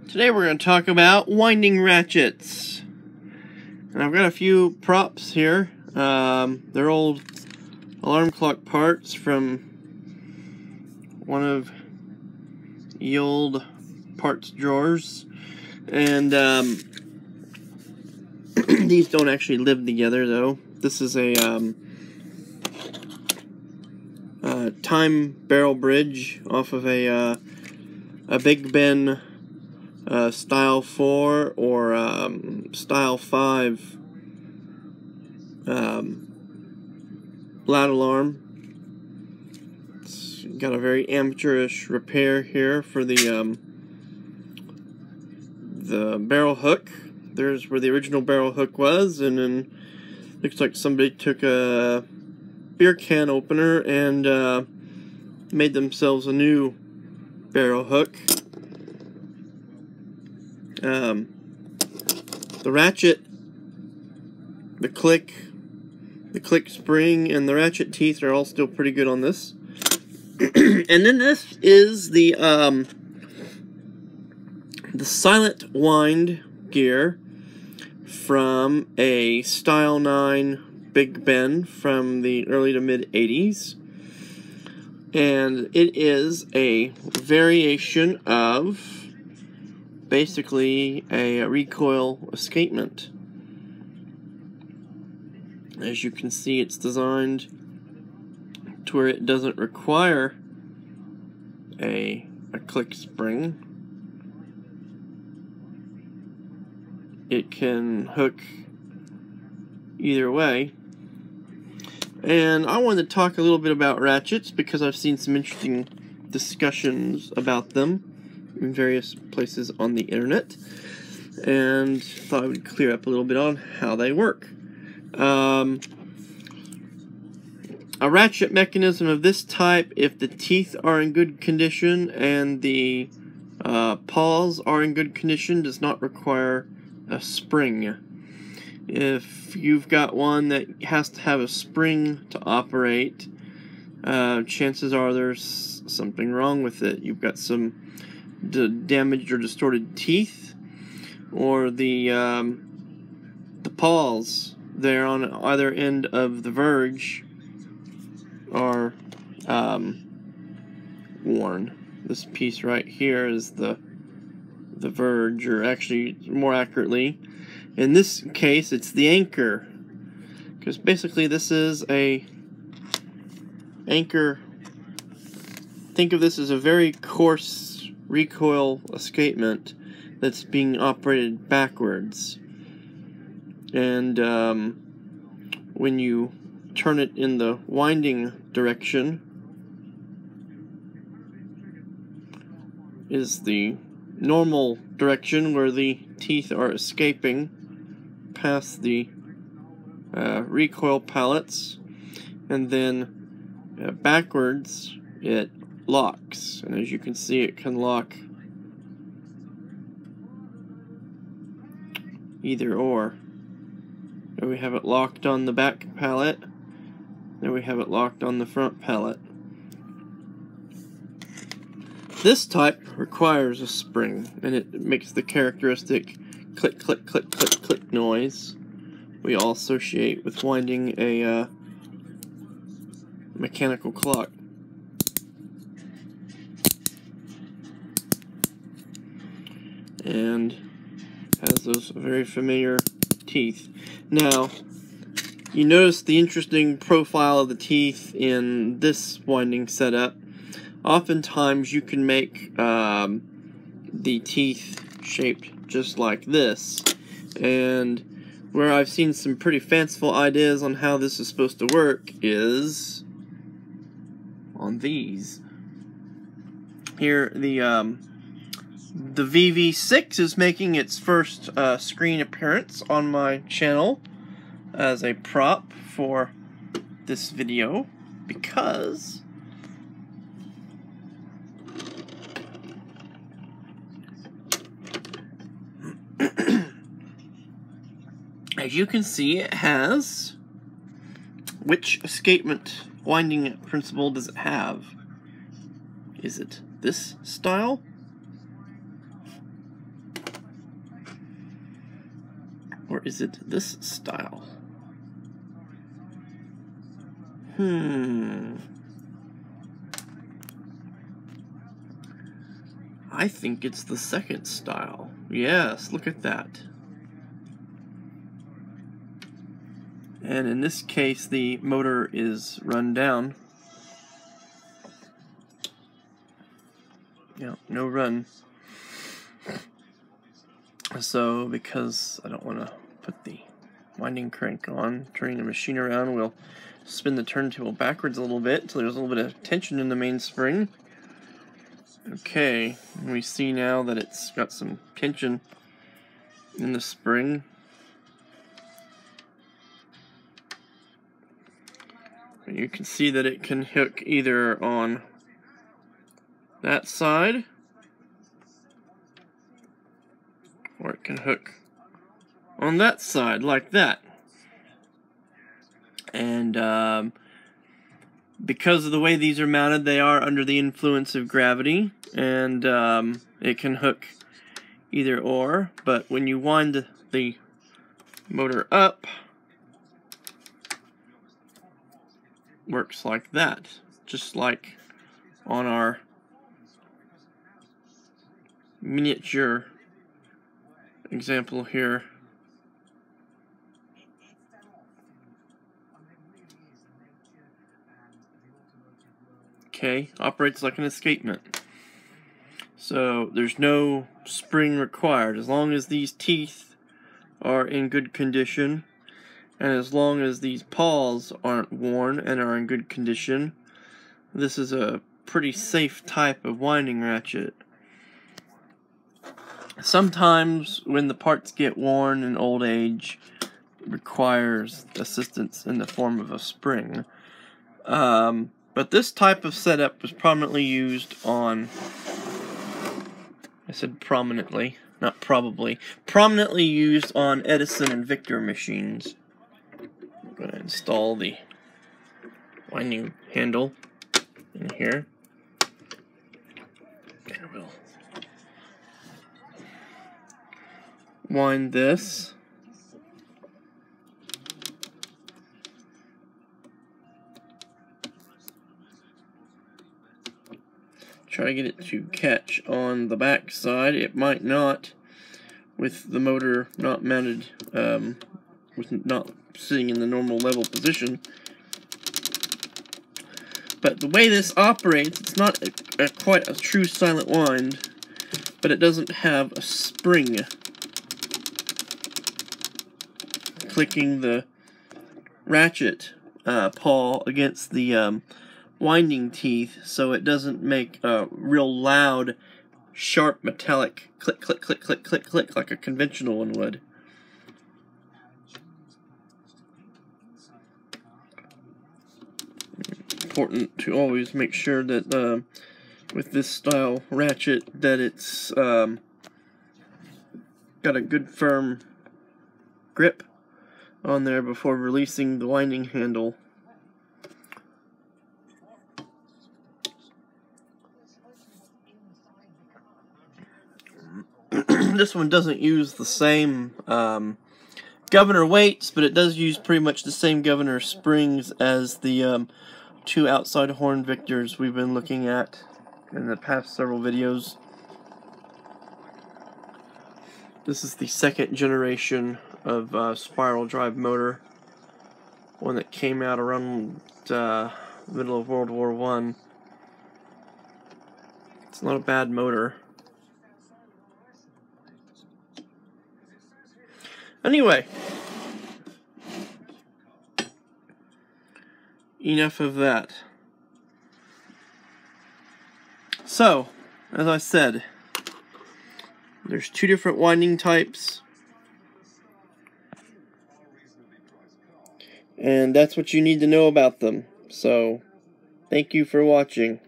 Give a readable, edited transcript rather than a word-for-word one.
Today we're going to talk about winding ratchets. And I've got a few props here. They're old alarm clock parts from one of the old parts drawers. And these don't actually live together though. This is a time barrel bridge off of a Big Ben Style 4 or Style 5 loud alarm. It's got a very amateurish repair here for the barrel hook. There's where the original barrel hook was, and then looks like somebody took a beer can opener and made themselves a new barrel hook. The ratchet, the click spring, and the ratchet teeth are all still pretty good on this. And then this is the silent wind gear from a Style 9 Big Ben from the early to mid 80s. And it is a variation of basically a recoil escapement. As you can see, it's designed to where it doesn't require a click spring. It can hook either way. And I wanted to talk a little bit about ratchets because I've seen some interesting discussions about them in various places on the internet, and thought I would clear up a little bit on how they work. A ratchet mechanism of this type, if the teeth are in good condition and the paws are in good condition, does not require a spring. If you've got one that has to have a spring to operate, chances are there's something wrong with it. You've got some damaged or distorted teeth, or the paws there on either end of the verge are worn. This piece right here is the verge, or actually more accurately in this case it's the anchor, because basically this is a anchor. Think of this as a very coarse recoil escapement that's being operated backwards, and when you turn it in the winding direction is the normal direction where the teeth are escaping past the recoil pallets, and then backwards it locks, and as you can see it can lock either or. There we have it locked on the back pallet, there we have it locked on the front pallet. This type requires a spring, and it makes the characteristic click click click click click noise we all associate with winding a mechanical clock. And has those very familiar teeth. Now, you notice the interesting profile of the teeth in this winding setup. Oftentimes you can make the teeth shaped just like this, and where I've seen some pretty fanciful ideas on how this is supposed to work is on these. Here, the VV6 is making its first screen appearance on my channel as a prop for this video, because as you can see, it has, which escapement winding principle does it have? Is it this style? Or is it this style? I think it's the second style. Yes, look at that. And in this case, the motor is run down. No run. So, because I don't want to put the winding crank on, turning the machine around, we'll spin the turntable backwards a little bit until there's a little bit of tension in the mainspring. Okay, we see now that it's got some tension in the spring. And you can see that it can hook either on that side, or it can hook on that side, like that. And because of the way these are mounted, they are under the influence of gravity, and it can hook either or. But when you wind the motor up, works like that, just like on our miniature example here. Okay, operates like an escapement. So there's no spring required. As long as these teeth are in good condition, and as long as these paws aren't worn and are in good condition, this is a pretty safe type of winding ratchet. Sometimes when the parts get worn in old age, it requires assistance in the form of a spring. But this type of setup was prominently used on, I said prominently, not probably, prominently used on Edison and Victor machines. I'm going to install the winding handle in here. And we'll wind this. Try to get it to catch on the back side. It might not, with the motor not mounted, with not sitting in the normal level position. But the way this operates, it's not quite a true silent wind, but it doesn't have a spring clicking the ratchet paw against the winding teeth, so it doesn't make a real loud, sharp, metallic click, click, click, click, click, click like a conventional one would. Important to always make sure that with this style ratchet that it's got a good firm grip on there before releasing the winding handle. This one doesn't use the same governor weights, but it does use pretty much the same governor springs as the two outside horn Victors we've been looking at in the past several videos. This is the second generation of spiral drive motor, one that came out around the middle of World War I. It's not a bad motor. Anyway, enough of that. So, as I said, there's two different winding types, and that's what you need to know about them. So, thank you for watching.